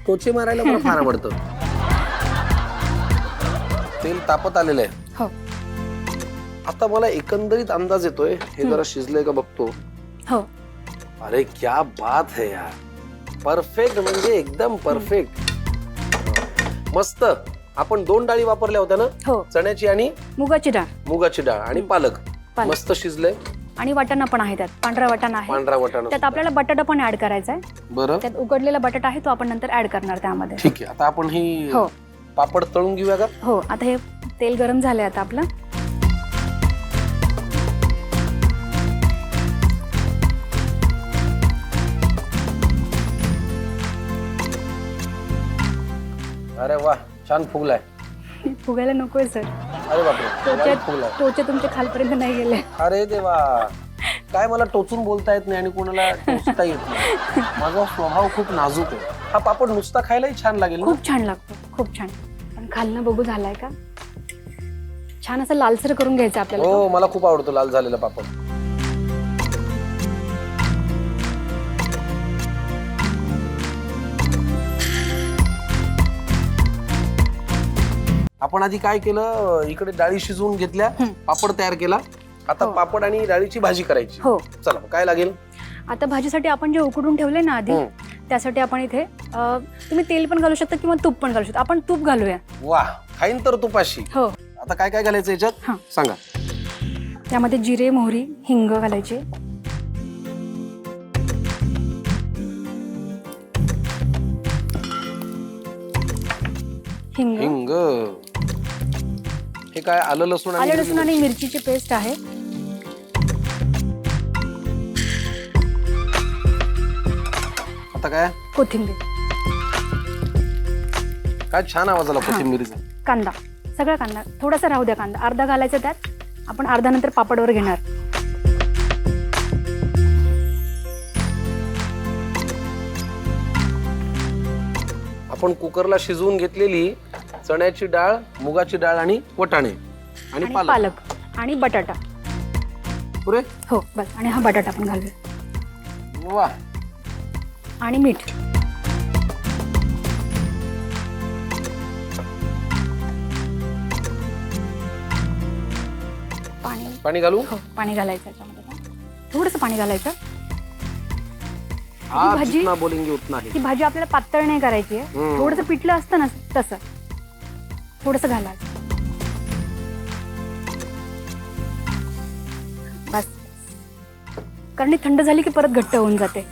टोचे मारायला मला फार आवडतं. तेल तापत आलेलं आहे. हो आता मला एकंदरीत अंदाज येतोय हे जरा शिजलंय का बघतो. हो अरे क्या बात है यार, परफेक्ट म्हणजे एकदम परफेक्ट. मस्त. आपण 2 डाळी वापरल्या होत्या ना, हो चण्याची आणि मुगाची डाळ मुगाची डाळ आणि पालक. पालक. मस्त शिजलंय. आणि वाटाणा पण आहे त्यात, पांढरा वाटाणा आहे. पांढरा वाटाणा त्यात आपल्याला बटाटा पण ऍड करायचा आहे. बरं त्यात उकडलेला बटाटा आहे तो आपण नंतर ऍड करणार त्यामध्ये. ठीक आहे. आता आपण ही हो पापड तळून घेऊया का? हो आता हे तेल गरम झालंय आता आपलं. अरे वा, छान फुगलाय. फुगायला नकोय सर, अरे बापरे, छान फुगलाय. टोचे तुमचे खालपर्यंत नाही गेले. अरे देवा, काय मला टोचून बोलता येत नाही आणि कोणाला टोचता येत नाही. माझा स्वभाव खूप नाजूक आहे. हा पापड नुसता खायलाही छान लागेल ना? खूप छान लागतो, खूप छान. पण खालनं बघू झालाय का? छान असं लालसर करून घ्यायचं आपल्याला. हो, मला खूप आवडतो लाल झालेला पापड. आपण आधी काय केलं, इकडे डाळी शिजवून घेतल्या, पापड तयार केला. आता पापड आणि डाळीची भाजी करायची. हो चला, काय लागेल? आता भाजीसाठी आपण जे उकडून ठेवले ना आधी, त्यासाठी आपण इथे तुम्ही तेल पण घालू शकता किंवा तूप पण घालू शकता. आपण तूप घालूया. वा, खाईन तर तुपाशी. हो आता काय काय घालायचं याच्यात सांगा. त्यामध्ये जिरे, मोहरी, हिंग घालायचे. हिंग, हिंग. हे काय, आलं लसूण आलं लसूण आणि मिरचीची पेस्ट आहे. आता काय? कोथिंबीर. काय छान आवाज आला कोथिंबीरीचा. कांदा, सगळा कांदा. थोडासा राहू द्या कांदा, अर्धा घालायचा त्यात. आपण अर्धा नंतर पापडवर घेणार. आपण कुकरला शिजवून घेतलेली चण्याची डाळ, मुगाची डाळ आणि वटाणे आणि आणि पालक पालक आणि बटाटा. पुरे. हो बस. आणि हा बटाटा पण घालूया. वा. आणि मीठ. पाणी. पाणी घालू. हो पाणी घालायचं याच्यामध्ये. थोडंसं पाणी घालायचं. आज भाजी- जितना बोलेंगे उतना ही. ही भाजी आपल्याला पातळ नाही करायची आहे. थोडंसं पिठलं असतं ना तसं थोडंसं घालायचं. बस. कारण ही थंड झाली की परत घट्ट होऊन जाते.